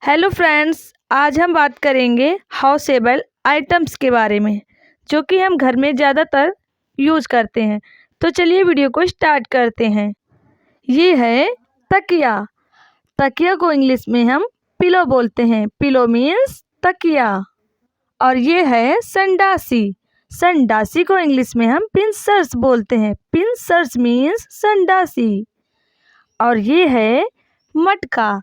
Hello friends, आज हम बात करेंगे हाउसेबल आइटम्स के बारे में जो कि हम घर में ज़्यादातर यूज़ करते हैं। तो चलिए वीडियो को स्टार्ट करते हैं। ये है तकिया। तकिया को इंग्लिश में हम पिलो बोलते हैं। पिलो मीन्स तकिया। और ये है संडासी। संडासी को इंग्लिश में हम पिंसर्स बोलते हैं। पिंसर्स मीन्स संडासी। और ये है मटका।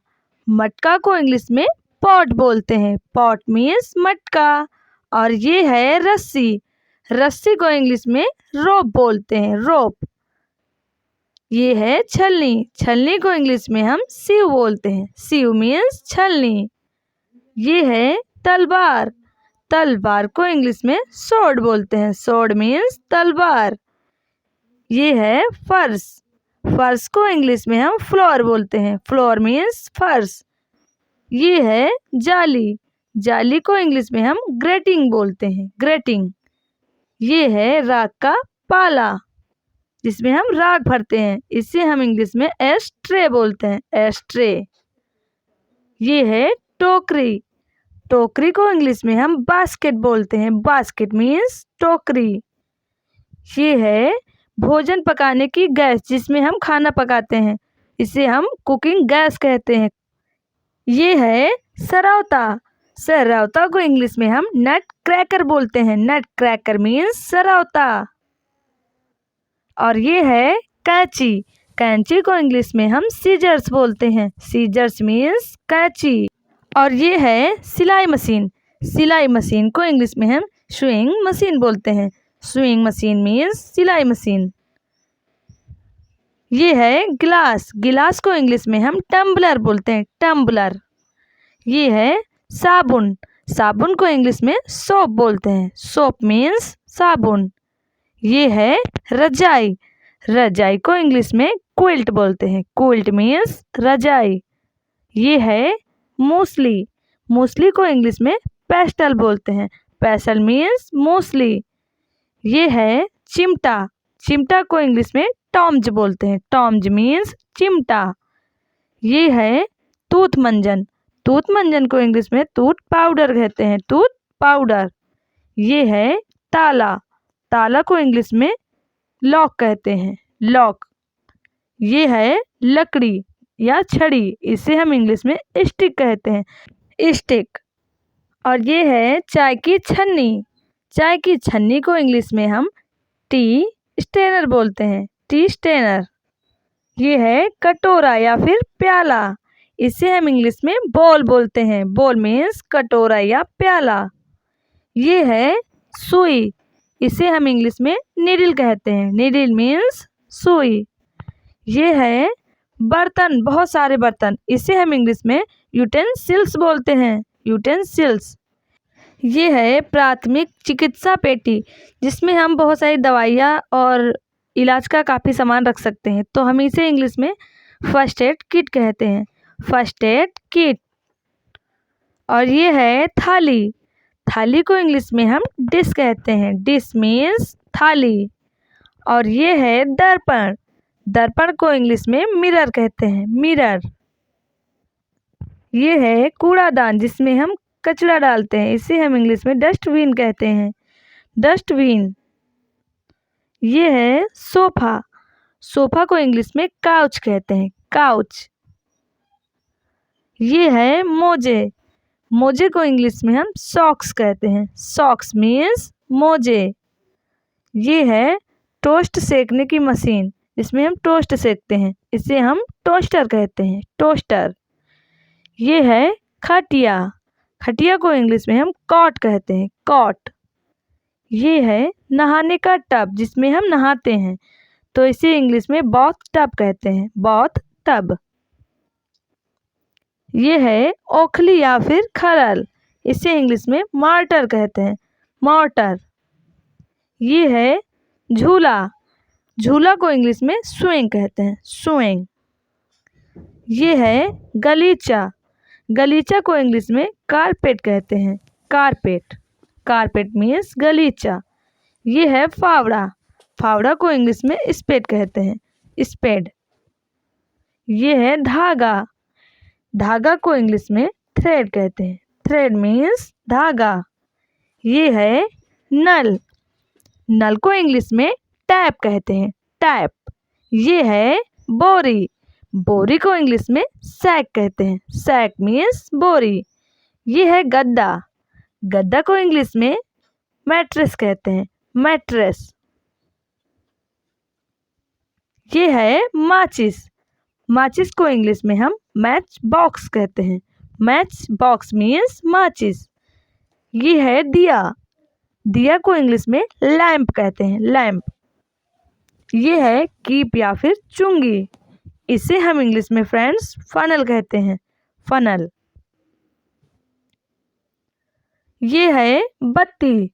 मटका को इंग्लिश में पॉट बोलते हैं। पॉट मीन्स मटका। और ये है रस्सी। रस्सी को इंग्लिश में रोप बोलते हैं। रोप। ये है छलनी। छलनी को इंग्लिश में हम सीव बोलते हैं। सीव मीन्स छलनी। ये है तलवार। तलवार को इंग्लिश में स्वॉर्ड बोलते हैं। स्वॉर्ड मीन्स तलवार। ये है फर्श। फर्श को इंग्लिश में हम फ्लोर बोलते हैं। फ्लोर मीन्स फर्श। ये है जाली। जाली को इंग्लिश में हम ग्रेटिंग बोलते हैं। ग्रेटिंग। ये है राख का पाला जिसमें हम राख भरते हैं। इसे हम इंग्लिश में एस्ट्रे बोलते हैं। एस्ट्रे। ये है टोकरी। टोकरी को इंग्लिश में हम बास्केट बोलते हैं। बास्केट मीन्स टोकरी। ये है भोजन पकाने की गैस जिसमें हम खाना पकाते हैं। इसे हम कुकिंग गैस कहते हैं। ये है सरौता। सरौता को इंग्लिश में हम नट क्रैकर बोलते हैं। नट क्रैकर मीन्स सरौता। और ये है कैंची। कैंची को इंग्लिश में हम सीजर्स बोलते हैं। सीजर्स मीन्स कैंची। और ये है सिलाई मशीन। सिलाई मशीन को इंग्लिश में हम स्विंग मशीन बोलते हैं। स्विंग मशीन मीन्स सिलाई मशीन। ये है गिलास। गिलास को इंग्लिश में हम टम्बलर बोलते हैं। टम्बलर। ये है साबुन। साबुन को इंग्लिश में सोप बोलते हैं। सोप मीन्स साबुन। ये है रजाई। रजाई को इंग्लिश में क्विल्ट बोलते हैं। क्विल्ट मीन्स रजाई। ये है मूसली। मूसली को इंग्लिश में पेस्टल बोलते हैं। पेस्टल मीन्स मूसली। ये है चिमटा। चिमटा को इंग्लिश में टॉम्ज बोलते हैं। टॉम्ज मीन्स चिमटा। ये है टूथ मंजन। टूथ मंजन को इंग्लिश में टूथ पाउडर कहते हैं। Tooth powder. ये है ताला। ताला को इंग्लिश में लॉक कहते हैं। लॉक। ये है लकड़ी या छड़ी। इसे हम इंग्लिश में स्टिक कहते हैं। स्टिक। और ये है चाय की छन्नी। चाय की छन्नी को इंग्लिश में हम टी स्टेनर बोलते हैं। Tea strainer. ये है कटोरा या फिर प्याला। इसे हम इंग्लिश में बोल बोलते हैं। बोल मीन्स कटोरा या प्याला। ये है सुई। इसे हम इंग्लिश में नीडल कहते हैं। नीडल मीन्स सुई। ये है बर्तन। बहुत सारे बर्तन। इसे हम इंग्लिश में यूटेंसिल्स बोलते हैं। यूटेंसिल्स। ये है प्राथमिक चिकित्सा पेटी जिसमें हम बहुत सारी दवाइयाँ और इलाज का काफ़ी सामान रख सकते हैं। तो हम इसे इंग्लिश में फर्स्ट एड किट कहते हैं। First aid kit. और ये है थाली। थाली को इंग्लिश में हम डिश कहते हैं। डिश मीन्स थाली। और ये है दर्पण। दर्पण को इंग्लिश में मिरर कहते हैं। मिरर। ये है कूड़ादान जिसमें हम कचरा डालते हैं। इसे हम इंग्लिश में डस्टबिन कहते हैं। डस्टबिन। ये है सोफा। सोफा को इंग्लिश में काउच कहते हैं। काउच। ये है मोजे। मोजे को इंग्लिश में हम सॉक्स कहते हैं। सॉक्स मीन्स मोजे। ये है टोस्ट सेकने की मशीन जिसमें हम टोस्ट सेकते हैं। इसे हम टोस्टर कहते हैं। टोस्टर। ये है खटिया। खटिया को इंग्लिश में हम कॉट कहते हैं। कॉट। ये है नहाने का टब जिसमें हम नहाते हैं। तो इसे इंग्लिश में बाथ टब कहते हैं। Bath tub. ये है ओखली या फिर खरल। इसे इंग्लिश में मार्टर कहते हैं। मार्टर। ये है झूला। झूला को इंग्लिश में स्विंग कहते हैं। स्विंग। ये है गलीचा। गलीचा को इंग्लिश में कारपेट कहते हैं। कारपेट। कारपेट मीन्स गलीचा। ये है फावड़ा। फावड़ा को इंग्लिश में स्पेड कहते हैं। स्पेड। ये है धागा। धागा को इंग्लिश में थ्रेड कहते हैं। थ्रेड मीन्स धागा। ये है नल। नल को इंग्लिश में टैप कहते हैं। टैप। ये है बोरी। बोरी को इंग्लिश में सैक कहते हैं। सैक मीन्स बोरी। ये है गद्दा। गद्दा को इंग्लिश में मैट्रेस कहते हैं। मैट्रेस। ये है माचिस। माचिस को इंग्लिश में हम मैच बॉक्स कहते हैं। मैच बॉक्स मीन्स माचिस। ये है दिया। दिया को इंग्लिश में लैंप कहते हैं। लैंप। ये है कीप या फिर चुंगी। इसे हम इंग्लिश में फ्रेंड्स फनल कहते हैं। फनल। ये है बत्ती।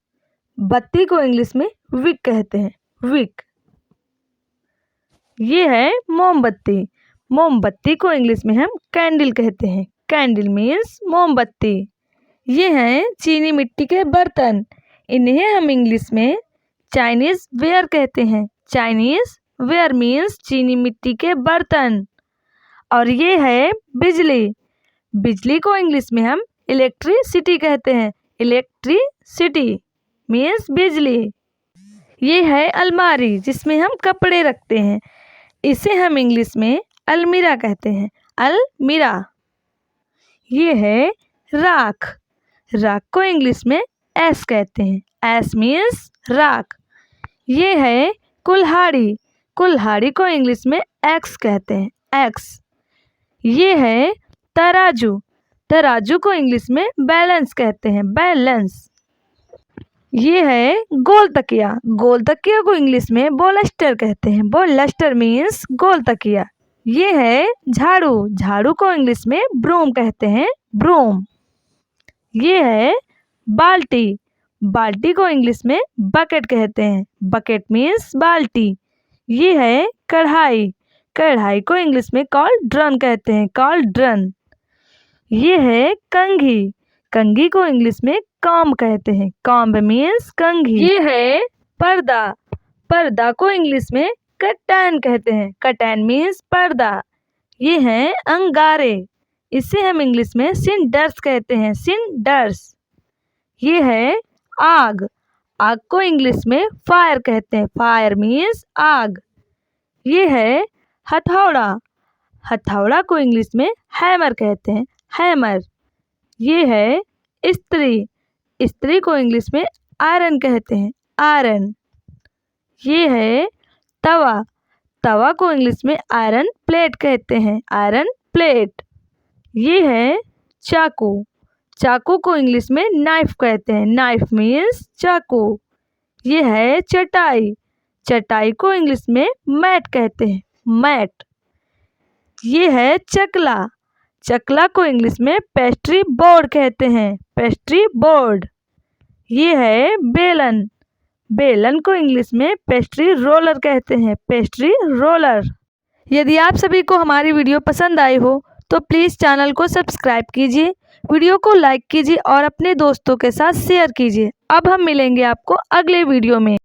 बत्ती को इंग्लिश में विक कहते हैं। विक। ये है मोमबत्ती। मोमबत्ती को इंग्लिश में हम कैंडल कहते हैं। कैंडल मीन्स मोमबत्ती। ये हैं चीनी मिट्टी के बर्तन। इन्हें हम इंग्लिश में चाइनीज वेयर कहते हैं। चाइनीज वेयर मीन्स चीनी मिट्टी के बर्तन। और ये है बिजली। बिजली को इंग्लिश में हम इलेक्ट्रिसिटी कहते हैं। इलेक्ट्रिसिटी मीन्स बिजली। ये है अलमारी जिसमें हम कपड़े रखते हैं। इसे हम इंग्लिश में अलमीरा कहते हैं। अलमीरा। ये है राख। राख को इंग्लिश में एस कहते हैं। एस मीन्स राख। ये है कुल्हाड़ी। कुल्हाड़ी को इंग्लिश में एक्स कहते हैं। एक्स। ये है तराजू। तराजू को इंग्लिश में बैलेंस कहते हैं। बैलेंस। ये है गोल तकिया। गोल तकिया को इंग्लिश में बोलस्टर कहते हैं। बोलस्टर मीन्स गोल तकिया। ये है झाड़ू। झाड़ू को इंग्लिश में ब्रूम कहते हैं। ब्रूम। ये है बाल्टी। बाल्टी को इंग्लिश में बकेट कहते हैं। बकेट मीन्स बाल्टी। ये है कढ़ाई। कढ़ाई को इंग्लिश में कॉल्ड्रन कहते हैं। कॉल्ड्रन। ये है कंघी। कंघी को इंग्लिश में कॉम्ब कहते हैं। कॉम्ब मीन्स कंघी। ये है पर्दा। पर्दा को इंग्लिश में कर्टन कहते हैं। कर्टन मीन्स पर्दा। ये हैं अंगारे। इसे हम इंग्लिश में सिंडर्स कहते हैं। सिंडर्स। ये है आग। आग को इंग्लिश में फायर कहते हैं। फायर मीन्स आग। ये है हथौड़ा। हथौड़ा को इंग्लिश में हैमर कहते हैं। हैमर। ये है इस्त्री। इस्त्री को इंग्लिश में आयरन कहते हैं। आयरन। ये है तवा। तवा को इंग्लिश में आयरन प्लेट कहते हैं। Iron plate. ये है चाकू। चाकू को इंग्लिश में नाइफ कहते हैं। नाइफ मीन्स चाकू। ये है चटाई। चटाई को इंग्लिश में मैट कहते हैं। मैट। ये है चकला। चकला को इंग्लिश में पेस्ट्री बोर्ड कहते हैं। Pastry board. ये है बेलन। बेलन को इंग्लिश में पेस्ट्री रोलर कहते हैं। Pastry roller. यदि आप सभी को हमारी वीडियो पसंद आई हो तो प्लीज़ चैनल को सब्सक्राइब कीजिए, वीडियो को लाइक कीजिए और अपने दोस्तों के साथ शेयर कीजिए। अब हम मिलेंगे आपको अगले वीडियो में।